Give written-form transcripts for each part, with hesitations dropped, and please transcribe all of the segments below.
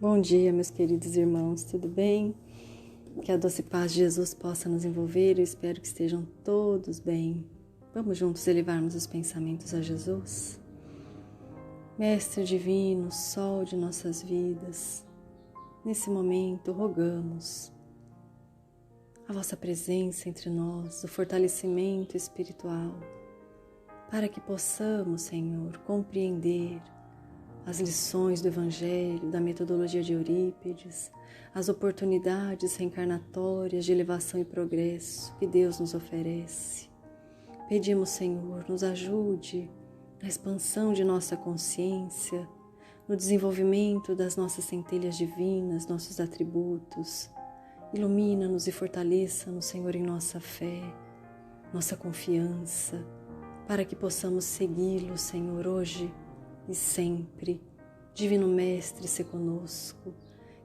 Bom dia, meus queridos irmãos, tudo bem? Que a doce paz de Jesus possa nos envolver, eu espero que estejam todos bem. Vamos juntos elevarmos os pensamentos a Jesus? Mestre divino, sol de nossas vidas, nesse momento rogamos a vossa presença entre nós, o fortalecimento espiritual, para que possamos, Senhor, compreender as lições do Evangelho, da metodologia de Eurípides, as oportunidades reencarnatórias de elevação e progresso que Deus nos oferece. Pedimos, Senhor, nos ajude na expansão de nossa consciência, no desenvolvimento das nossas centelhas divinas, nossos atributos. Ilumina-nos e fortaleça-nos, Senhor, em nossa fé, nossa confiança, para que possamos segui-lo, Senhor, hoje e sempre. Divino Mestre, se conosco,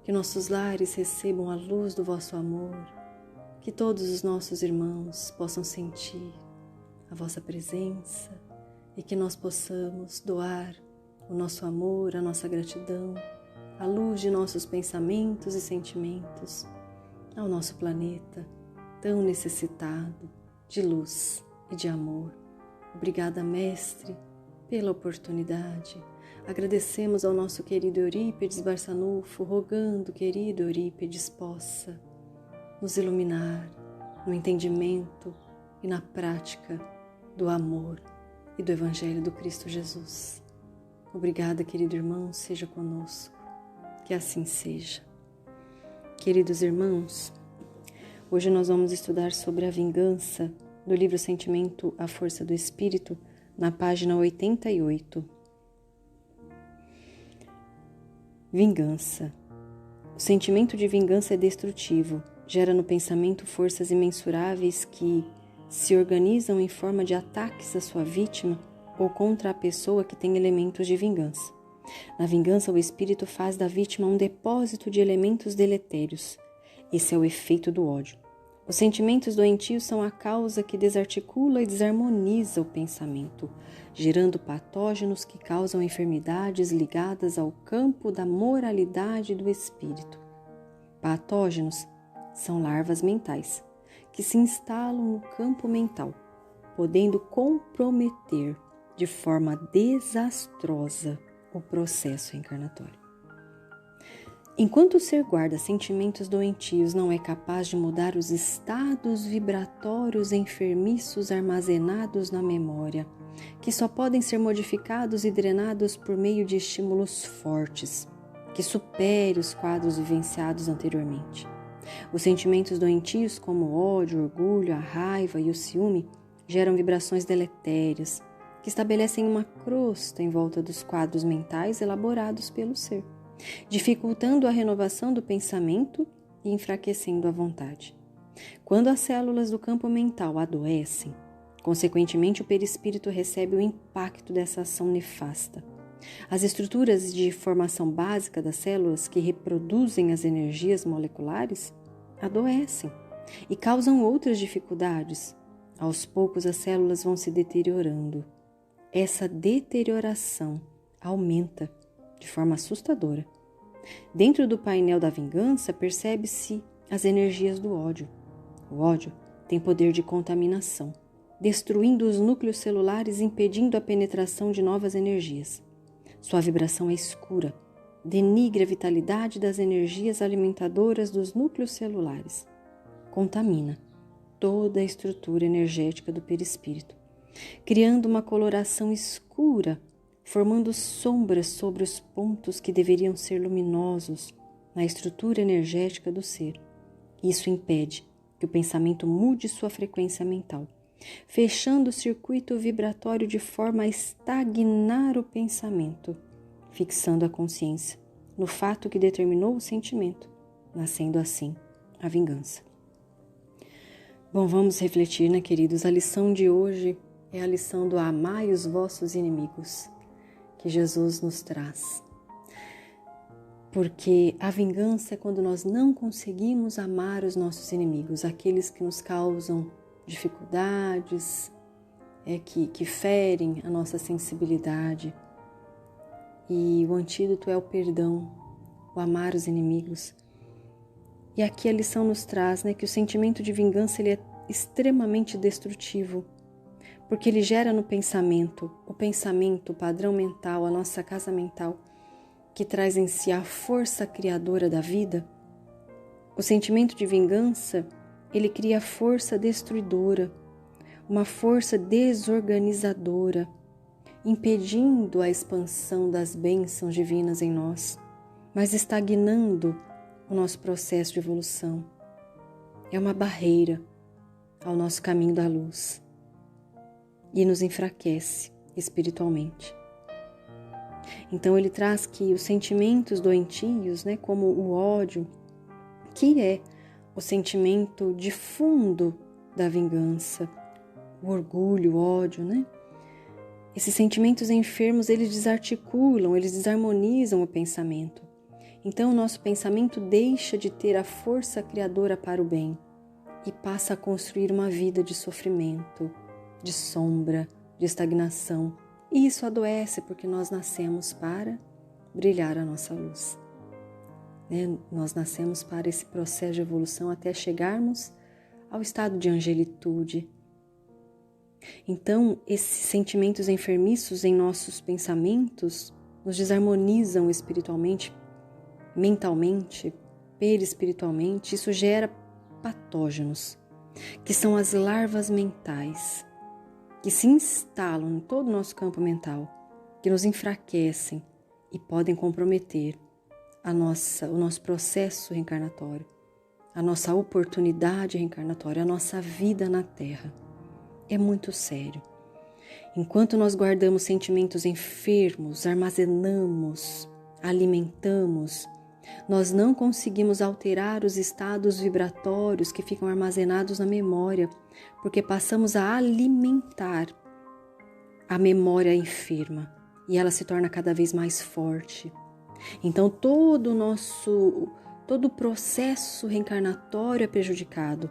que nossos lares recebam a luz do vosso amor, que todos os nossos irmãos possam sentir a vossa presença e que nós possamos doar o nosso amor, a nossa gratidão, a luz de nossos pensamentos e sentimentos ao nosso planeta tão necessitado de luz e de amor. Obrigada, Mestre, pela oportunidade. Agradecemos ao nosso querido Eurípides Barçanufo, rogando, querido Eurípides, possa nos iluminar no entendimento e na prática do amor e do Evangelho do Cristo Jesus. Obrigada, querido irmão, seja conosco, que assim seja. Queridos irmãos, hoje nós vamos estudar sobre a vingança do livro Sentimento, a Força do Espírito, na página 88. Vingança. O sentimento de vingança é destrutivo, gera no pensamento forças imensuráveis que se organizam em forma de ataques à sua vítima ou contra a pessoa que tem elementos de vingança. Na vingança, o espírito faz da vítima um depósito de elementos deletérios. Esse é o efeito do ódio. Os sentimentos doentios são a causa que desarticula e desarmoniza o pensamento, gerando patógenos que causam enfermidades ligadas ao campo da moralidade do espírito. Patógenos são larvas mentais, que se instalam no campo mental, podendo comprometer de forma desastrosa o processo encarnatório. Enquanto o ser guarda sentimentos doentios, não é capaz de mudar os estados vibratórios enfermiços armazenados na memória, que só podem ser modificados e drenados por meio de estímulos fortes, que superem os quadros vivenciados anteriormente. Os sentimentos doentios, como o ódio, o orgulho, a raiva e o ciúme, geram vibrações deletérias, que estabelecem uma crosta em volta dos quadros mentais elaborados pelo ser, dificultando a renovação do pensamento e enfraquecendo a vontade. Quando as células do campo mental adoecem, consequentemente o perispírito recebe o impacto dessa ação nefasta. As estruturas de formação básica das células que reproduzem as energias moleculares adoecem e causam outras dificuldades. Aos poucos as células vão se deteriorando. Essa deterioração aumenta de forma assustadora. Dentro do painel da vingança percebe-se as energias do ódio. O ódio tem poder de contaminação, destruindo os núcleos celulares e impedindo a penetração de novas energias. Sua vibração é escura, denigre a vitalidade das energias alimentadoras dos núcleos celulares, contamina toda a estrutura energética do perispírito, criando uma coloração escura, formando sombras sobre os pontos que deveriam ser luminosos na estrutura energética do ser. Isso impede que o pensamento mude sua frequência mental, fechando o circuito vibratório de forma a estagnar o pensamento, fixando a consciência no fato que determinou o sentimento, nascendo assim a vingança. Bom, vamos refletir, né, queridos? A lição de hoje é a lição do amai os vossos inimigos, que Jesus nos traz. Porque a vingança é quando nós não conseguimos amar os nossos inimigos, aqueles que nos causam dificuldades, que ferem a nossa sensibilidade. E o antídoto é o perdão, o amar os inimigos. E aqui a lição nos traz, né, que o sentimento de vingança ele é extremamente destrutivo, porque ele gera no pensamento, o padrão mental, a nossa casa mental, que traz em si a força criadora da vida. O sentimento de vingança, ele cria força destruidora, uma força desorganizadora, impedindo a expansão das bênçãos divinas em nós, mas estagnando o nosso processo de evolução. É uma barreira ao nosso caminho da luz e nos enfraquece espiritualmente. Então ele traz que os sentimentos doentios, né, como o ódio, que é o sentimento de fundo da vingança, o orgulho, o ódio, né? Esses sentimentos enfermos, eles desarticulam, eles desarmonizam o pensamento. Então o nosso pensamento deixa de ter a força criadora para o bem e passa a construir uma vida de sofrimento, de sombra, de estagnação. E isso adoece porque nós nascemos para brilhar a nossa luz. Nós nascemos para esse processo de evolução até chegarmos ao estado de angelitude. Então, esses sentimentos enfermiços em nossos pensamentos nos desarmonizam espiritualmente, mentalmente, perispiritualmente. Isso gera patógenos, que são as larvas mentais, que se instalam em todo o nosso campo mental, que nos enfraquecem e podem comprometer o nosso processo reencarnatório, a nossa oportunidade reencarnatória, a nossa vida na Terra. É muito sério. Enquanto nós guardamos sentimentos enfermos, armazenamos, alimentamos, nós não conseguimos alterar os estados vibratórios que ficam armazenados na memória, porque passamos a alimentar a memória enferma e ela se torna cada vez mais forte. Então todo o processo reencarnatório é prejudicado,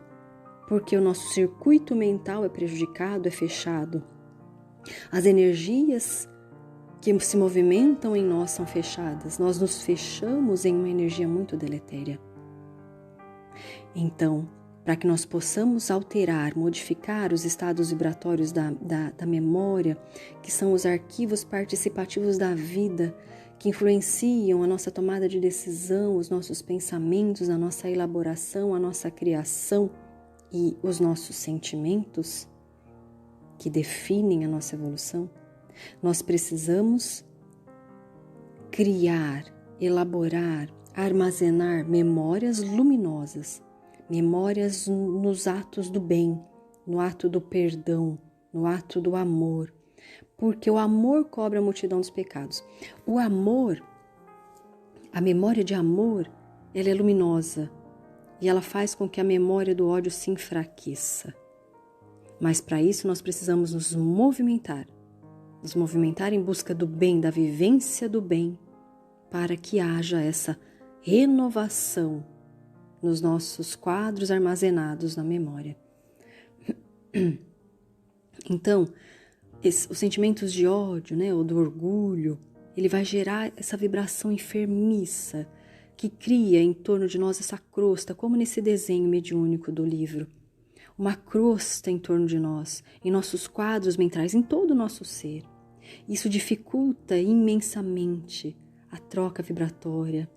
porque o nosso circuito mental é prejudicado, é fechado. As energias que se movimentam em nós são fechadas. Nós nos fechamos em uma energia muito deletéria. Então, para que nós possamos alterar, modificar os estados vibratórios da memória, que são os arquivos participativos da vida, que influenciam a nossa tomada de decisão, os nossos pensamentos, a nossa elaboração, a nossa criação e os nossos sentimentos, que definem a nossa evolução, nós precisamos criar, elaborar, armazenar memórias luminosas, memórias nos atos do bem, no ato do perdão, no ato do amor, porque o amor cobre a multidão dos pecados. O amor, a memória de amor, ela é luminosa e ela faz com que a memória do ódio se enfraqueça. Mas para isso nós precisamos nos movimentar em busca do bem, da vivência do bem, para que haja essa renovação nos nossos quadros armazenados na memória. Então, os sentimentos de ódio, né, ou do orgulho, ele vai gerar essa vibração enfermiça que cria em torno de nós essa crosta, como nesse desenho mediúnico do livro. Uma crosta em torno de nós, em nossos quadros mentais, em todo o nosso ser. Isso dificulta imensamente a troca vibratória,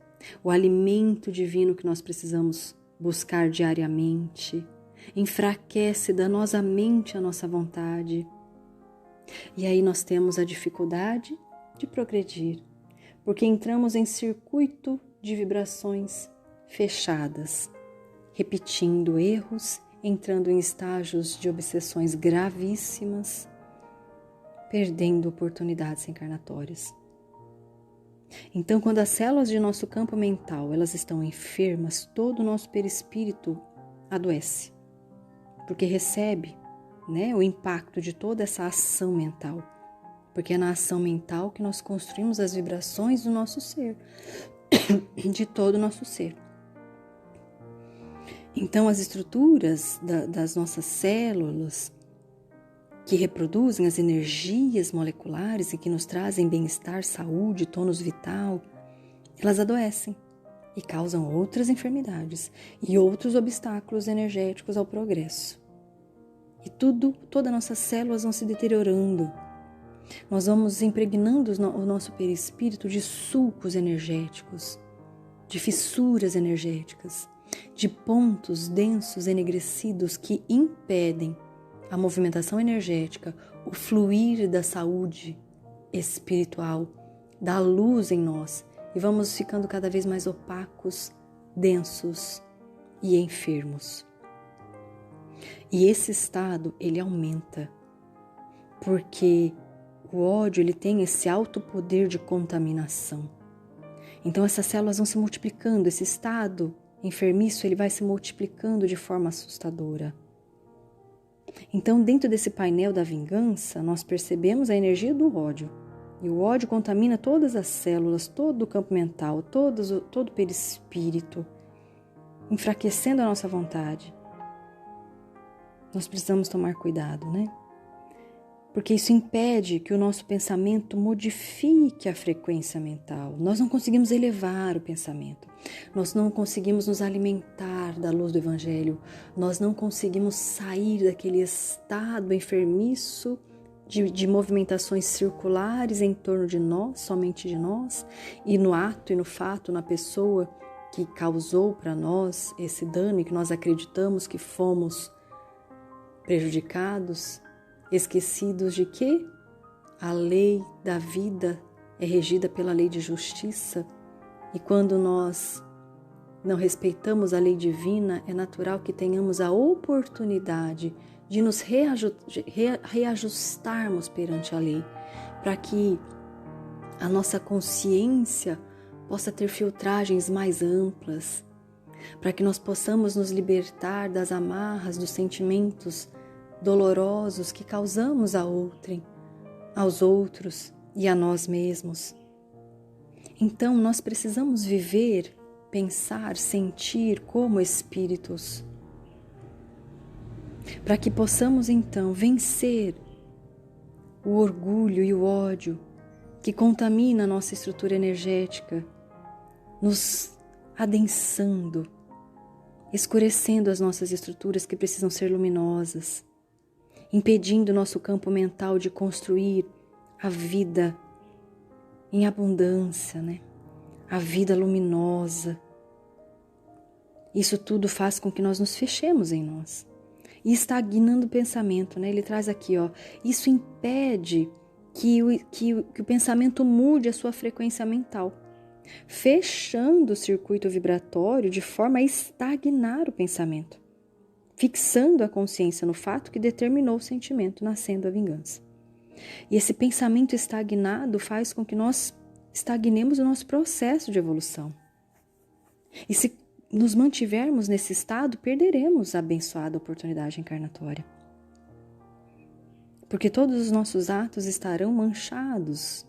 o alimento divino que nós precisamos buscar diariamente, enfraquece danosamente a nossa vontade. E aí nós temos a dificuldade de progredir, porque entramos em circuito de vibrações fechadas, repetindo erros, entrando em estágios de obsessões gravíssimas, perdendo oportunidades encarnatórias. Então, quando as células de nosso campo mental elas estão enfermas, todo o nosso perispírito adoece, porque recebe, né, o impacto de toda essa ação mental, porque é na ação mental que nós construímos as vibrações do nosso ser, de todo o nosso ser. Então, as estruturas das nossas células, que reproduzem as energias moleculares e que nos trazem bem-estar, saúde, tônus vital, elas adoecem. e causam outras enfermidades e outros obstáculos energéticos ao progresso. E todas as nossas células vão se deteriorando. Nós vamos impregnando o nosso perispírito de sulcos energéticos, de fissuras energéticas, de pontos densos enegrecidos que impedem a movimentação energética, o fluir da saúde espiritual, da luz em nós, e vamos ficando cada vez mais opacos, densos e enfermos. E esse estado, ele aumenta, porque o ódio, ele tem esse alto poder de contaminação. Então essas células vão se multiplicando, esse estado enfermiço, ele vai se multiplicando de forma assustadora. Então, dentro desse painel da vingança, nós percebemos a energia do ódio. E o ódio contamina todas as células, todo o campo mental, todo o perispírito, enfraquecendo a nossa vontade. Nós precisamos tomar cuidado, né? Porque isso impede que o nosso pensamento modifique a frequência mental. Nós não conseguimos elevar o pensamento. Nós não conseguimos nos alimentar da luz do Evangelho. Nós não conseguimos sair daquele estado enfermiço de movimentações circulares em torno de nós, somente de nós, e no ato e no fato, na pessoa que causou para nós esse dano e que nós acreditamos que fomos prejudicados, esquecidos de que a lei da vida é regida pela lei de justiça, e quando nós não respeitamos a lei divina, é natural que tenhamos a oportunidade de nos reajustarmos perante a lei, para que a nossa consciência possa ter filtragens mais amplas, para que nós possamos nos libertar das amarras dos sentimentos dolorosos que causamos a outrem, aos outros e a nós mesmos. Então, nós precisamos viver, pensar, sentir como espíritos, para que possamos então vencer o orgulho e o ódio que contamina a nossa estrutura energética, nos adensando, escurecendo as nossas estruturas que precisam ser luminosas, impedindo o nosso campo mental de construir a vida em abundância, né? A vida luminosa. Isso tudo faz com que nós nos fechemos em nós. E estagnando o pensamento, né? Ele traz aqui, ó, isso impede que o pensamento mude a sua frequência mental, fechando o circuito vibratório de forma a estagnar o pensamento, fixando a consciência no fato que determinou o sentimento, nascendo a vingança. E esse pensamento estagnado faz com que nós estagnemos o nosso processo de evolução. E se nos mantivermos nesse estado, perderemos a abençoada oportunidade encarnatória. Porque todos os nossos atos estarão manchados,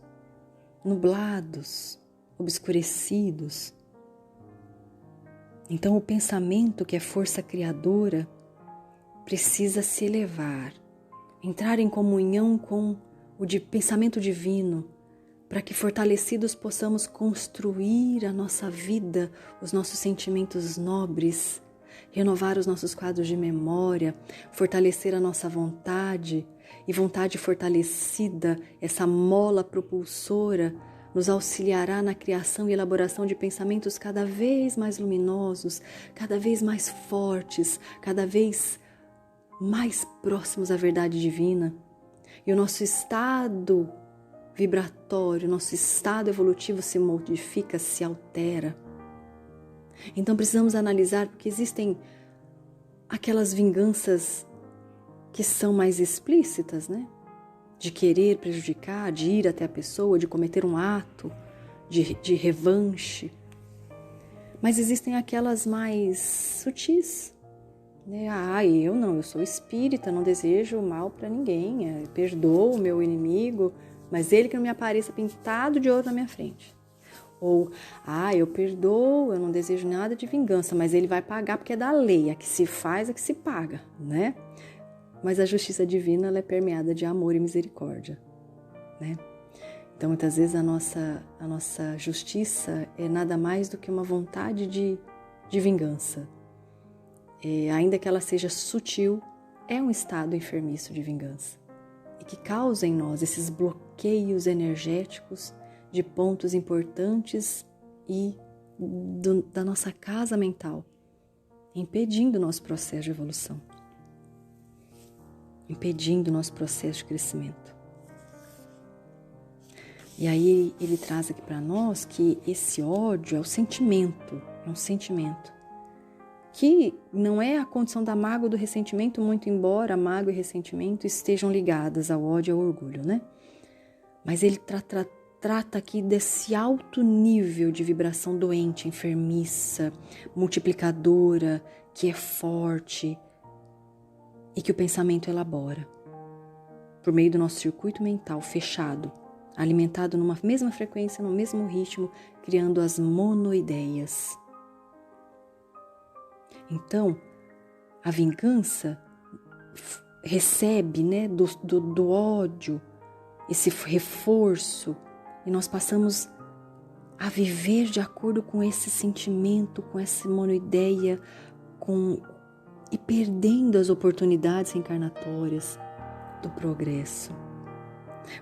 nublados, obscurecidos. Então o pensamento, que é força criadora, precisa se elevar, entrar em comunhão com o pensamento divino, para que fortalecidos possamos construir a nossa vida, os nossos sentimentos nobres, renovar os nossos quadros de memória, fortalecer a nossa vontade, e vontade fortalecida, essa mola propulsora, nos auxiliará na criação e elaboração de pensamentos cada vez mais luminosos, cada vez mais fortes, cada vez mais próximos à verdade divina. E o nosso estado vibratório, nosso estado evolutivo se modifica, se altera. Então precisamos analisar, porque existem aquelas vinganças que são mais explícitas, né? De querer prejudicar, de ir até a pessoa, de cometer um ato de revanche. Mas existem aquelas mais sutis, né? Eu sou espírita, não desejo mal para ninguém, perdoo o meu inimigo, mas ele que não me apareça pintado de ouro na minha frente. Ou, eu perdoo, eu não desejo nada de vingança, mas ele vai pagar porque é da lei, a que se faz, a que se paga, né? Mas a justiça divina, ela é permeada de amor e misericórdia, né? Então, muitas vezes a nossa justiça é nada mais do que uma vontade de vingança. Ainda que ela seja sutil, é um estado enfermiço de vingança e que causa em nós esses bloqueios energéticos de pontos importantes e da nossa casa mental, impedindo o nosso processo de evolução, impedindo o nosso processo de crescimento. E aí ele traz aqui para nós que esse ódio é um sentimento que não é a condição da mágoa ou do ressentimento, muito embora a mágoa e o ressentimento estejam ligadas ao ódio e ao orgulho, né? Mas ele trata aqui desse alto nível de vibração doente, enfermiça, multiplicadora, que é forte e que o pensamento elabora por meio do nosso circuito mental fechado, alimentado numa mesma frequência, no mesmo ritmo, criando as monoideias. Então, a vingança recebe, né, do ódio esse reforço e nós passamos a viver de acordo com esse sentimento, com essa monoideia, e perdendo as oportunidades reencarnatórias do progresso.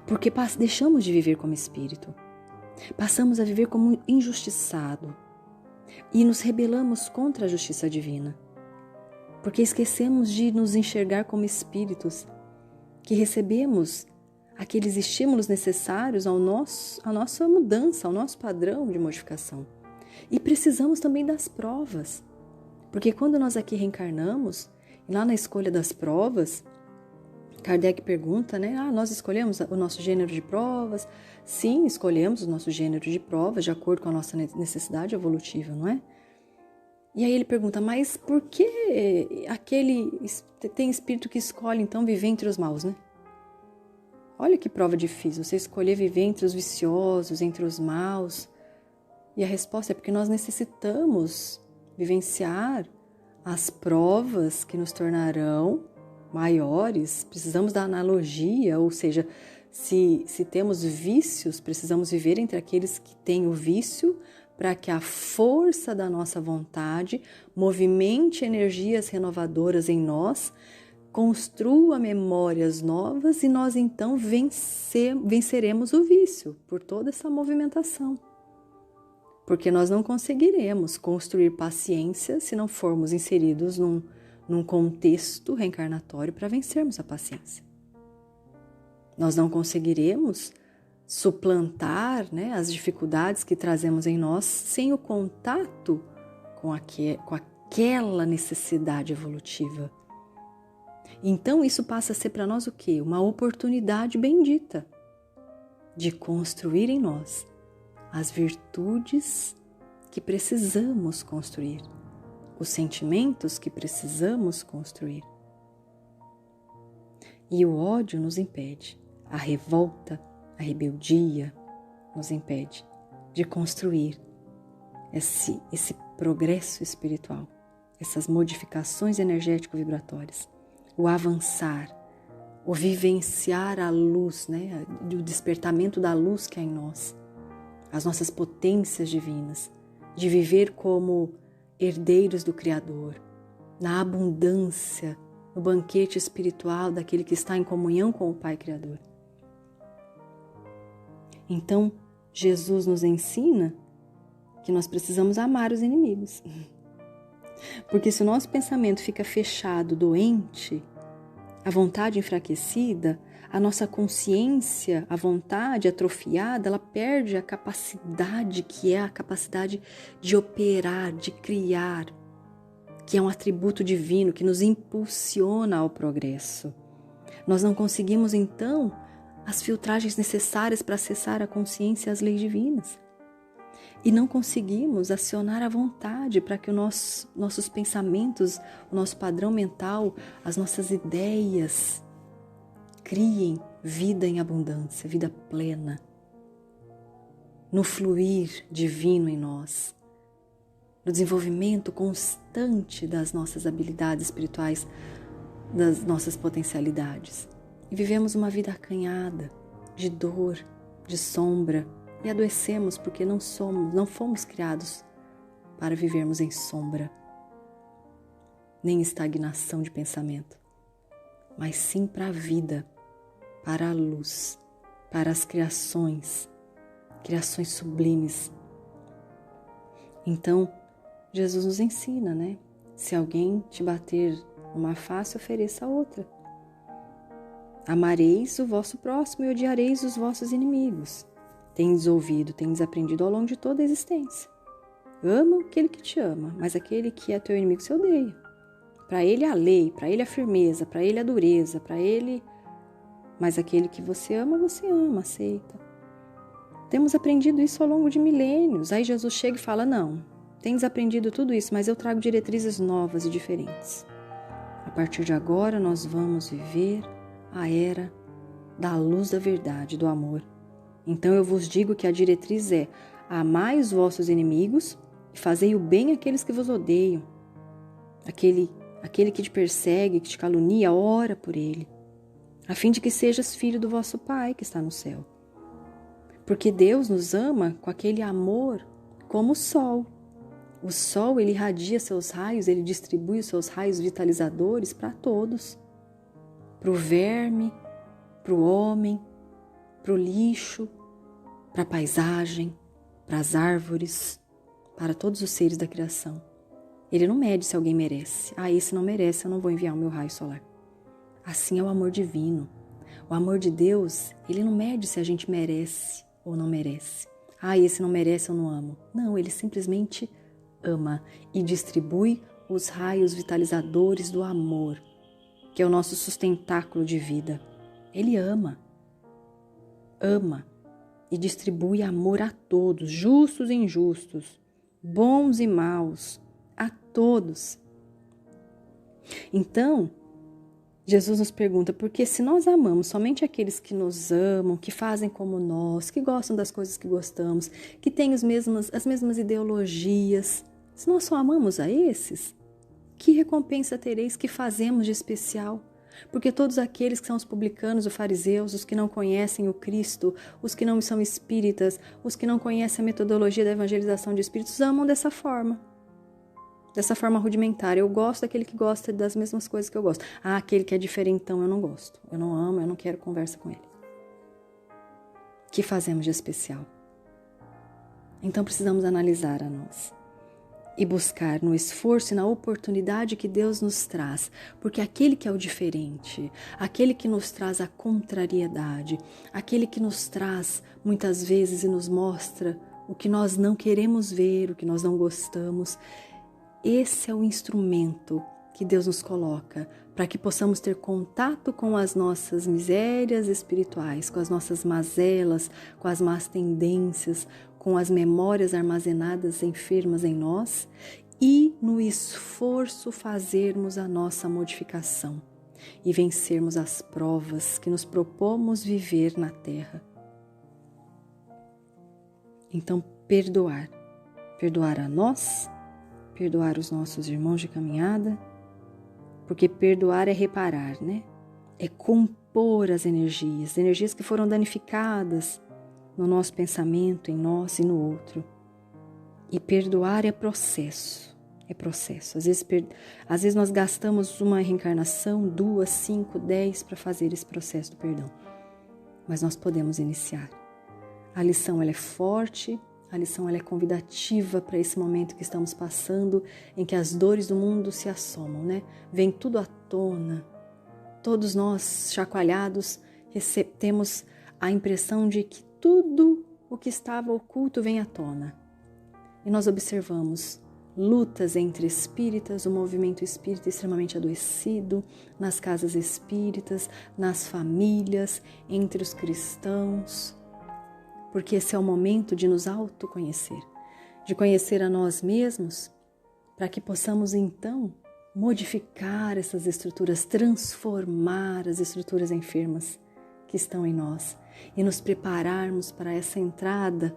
Porque deixamos de viver como espírito, passamos a viver como injustiçado e nos rebelamos contra a justiça divina, porque esquecemos de nos enxergar como espíritos que recebemos aqueles estímulos necessários à nossa mudança, ao nosso padrão de modificação. E precisamos também das provas, porque quando nós aqui reencarnamos, lá na escolha das provas, Kardec pergunta, né? Nós escolhemos o nosso gênero de provas? Sim, escolhemos o nosso gênero de provas de acordo com a nossa necessidade evolutiva, não é? E aí ele pergunta, mas por que tem espírito que escolhe então viver entre os maus, né? Olha que prova difícil, você escolher viver entre os viciosos, entre os maus. E a resposta é porque nós necessitamos vivenciar as provas que nos tornarão maiores. Precisamos da analogia, ou seja, se temos vícios, precisamos viver entre aqueles que têm o vício para que a força da nossa vontade movimente energias renovadoras em nós, construa memórias novas e nós então venceremos o vício por toda essa movimentação. Porque nós não conseguiremos construir paciência se não formos inseridos num contexto reencarnatório para vencermos a paciência. Nós não conseguiremos suplantar, né, as dificuldades que trazemos em nós sem o contato com aquela necessidade evolutiva. Então isso passa a ser para nós o quê? Uma oportunidade bendita de construir em nós as virtudes que precisamos construir, os sentimentos que precisamos construir. E o ódio nos impede, a revolta, a rebeldia nos impede de construir esse progresso espiritual, essas modificações energético-vibratórias, o avançar, o vivenciar a luz, né, o despertamento da luz que há em nós, as nossas potências divinas, de viver como herdeiros do Criador, na abundância, no banquete espiritual daquele que está em comunhão com o Pai Criador. Então, Jesus nos ensina que nós precisamos amar os inimigos. Porque se o nosso pensamento fica fechado, doente, a vontade enfraquecida, a nossa consciência, a vontade atrofiada, ela perde a capacidade que é a capacidade de operar, de criar, que é um atributo divino que nos impulsiona ao progresso. Nós não conseguimos, então, as filtragens necessárias para acessar a consciência e as leis divinas. E não conseguimos acionar a vontade para que os nossos pensamentos, o nosso padrão mental, as nossas ideias criem vida em abundância, vida plena, no fluir divino em nós, no desenvolvimento constante das nossas habilidades espirituais, das nossas potencialidades. E vivemos uma vida acanhada, de dor, de sombra e adoecemos porque não fomos criados para vivermos em sombra, nem estagnação de pensamento, mas sim para a vida, para a luz, para as criações sublimes. Então, Jesus nos ensina, né? Se alguém te bater numa face, ofereça a outra. Amareis o vosso próximo e odiareis os vossos inimigos. Tendes ouvido, tendes aprendido ao longo de toda a existência. Ama aquele que te ama, mas aquele que é teu inimigo se odeia. Para ele a lei, para ele a firmeza, para ele a dureza, para ele... Mas aquele que você ama, aceita. Temos aprendido isso ao longo de milênios. Aí Jesus chega e fala, não, tendes aprendido tudo isso, mas eu trago diretrizes novas e diferentes. A partir de agora nós vamos viver a era da luz da verdade, do amor. Então eu vos digo que a diretriz é: amai os vossos inimigos e fazei o bem àqueles que vos odeiam. Aquele que te persegue, que te calunia, ora por ele, a fim de que sejas filho do vosso Pai que está no céu. Porque Deus nos ama com aquele amor como o sol. O sol, ele irradia seus raios, ele distribui os seus raios vitalizadores para todos. Para o verme, para o homem, para o lixo, para a paisagem, para as árvores, para todos os seres da criação. Ele não mede se alguém merece. Esse não merece, eu não vou enviar o meu raio solar. Assim é o amor divino. O amor de Deus, ele não mede se a gente merece ou não merece. Esse não merece, eu não amo. Não, ele simplesmente ama e distribui os raios vitalizadores do amor, que é o nosso sustentáculo de vida. Ele ama e distribui amor a todos, justos e injustos, bons e maus, a todos. Então, Jesus nos pergunta, porque se nós amamos somente aqueles que nos amam, que fazem como nós, que gostam das coisas que gostamos, que têm as mesmas ideologias, se nós só amamos a esses, que recompensa tereis, que fazemos de especial? Porque todos aqueles que são os publicanos, os fariseus, os que não conhecem o Cristo, os que não são espíritas, os que não conhecem a metodologia da evangelização de espíritos, amam dessa forma rudimentar. Eu gosto daquele que gosta das mesmas coisas que eu gosto. Aquele que é diferentão eu não gosto. Eu não amo, eu não quero conversa com ele. Que fazemos de especial? Então precisamos analisar a nós e buscar no esforço e na oportunidade que Deus nos traz, porque aquele que é o diferente, aquele que nos traz a contrariedade, aquele que nos traz muitas vezes e nos mostra o que nós não queremos ver, o que nós não gostamos, esse é o instrumento que Deus nos coloca para que possamos ter contato com as nossas misérias espirituais, com as nossas mazelas, com as más tendências, com as memórias armazenadas enfermas em nós e no esforço fazermos a nossa modificação e vencermos as provas que nos propomos viver na Terra. Então, perdoar a nós, perdoar os nossos irmãos de caminhada, porque perdoar é reparar, né? É compor as energias que foram danificadas no nosso pensamento, em nós e no outro. E perdoar é processo. Às vezes nós gastamos uma reencarnação, 2, 5, 10 para fazer esse processo do perdão. Mas nós podemos iniciar. A lição ela é forte, a lição ela é convidativa para esse momento que estamos passando, em que as dores do mundo se assomam, né? Vem tudo à tona. Todos nós, chacoalhados, temos a impressão de que tudo o que estava oculto vem à tona. E nós observamos lutas entre espíritas, o movimento espírita extremamente adoecido, nas casas espíritas, nas famílias, entre os cristãos, porque esse é o momento de nos autoconhecer, de conhecer a nós mesmos, para que possamos então modificar essas estruturas, transformar as estruturas enfermas que estão em nós e nos prepararmos para essa entrada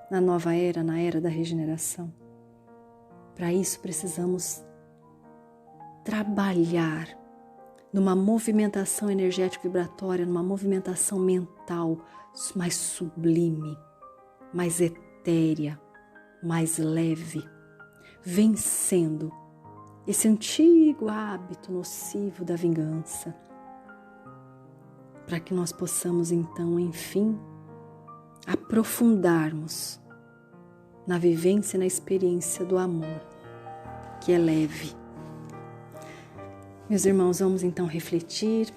na nova era, na era da regeneração. Para isso precisamos trabalhar numa movimentação energética vibratória, numa movimentação mental mais sublime, mais etérea, mais leve, vencendo esse antigo hábito nocivo da vingança, para que nós possamos então, enfim, aprofundarmos na vivência e na experiência do amor, que é leve. Meus irmãos, vamos então refletir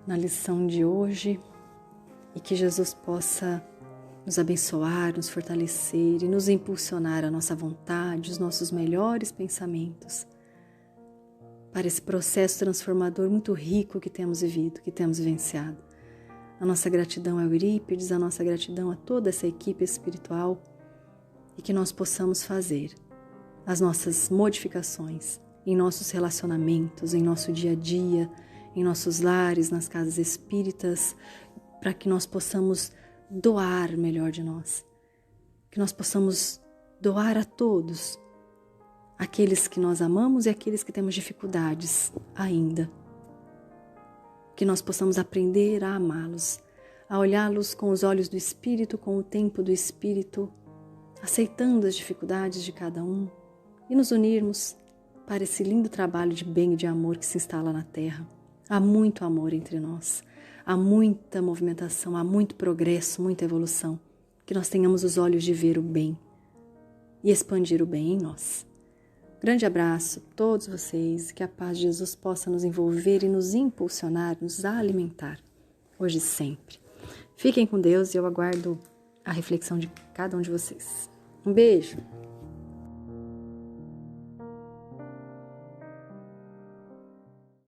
na lição de hoje e que Jesus possa nos abençoar, nos fortalecer e nos impulsionar a nossa vontade, os nossos melhores pensamentos para esse processo transformador muito rico que temos vivido, que temos vivenciado. A nossa gratidão ao Eurípides, a nossa gratidão a toda essa equipe espiritual e que nós possamos fazer as nossas modificações em nossos relacionamentos, em nosso dia a dia, em nossos lares, nas casas espíritas, para que nós possamos doar melhor de nós, que nós possamos doar a todos, aqueles que nós amamos e aqueles que temos dificuldades ainda, que nós possamos aprender a amá-los, a olhá-los com os olhos do Espírito, com o tempo do Espírito, aceitando as dificuldades de cada um e nos unirmos para esse lindo trabalho de bem e de amor que se instala na Terra. Há muito amor entre nós, há muita movimentação, há muito progresso, muita evolução. Que nós tenhamos os olhos de ver o bem e expandir o bem em nós. Grande abraço a todos vocês, que a paz de Jesus possa nos envolver e nos impulsionar, nos alimentar, hoje e sempre. Fiquem com Deus e eu aguardo a reflexão de cada um de vocês. Um beijo!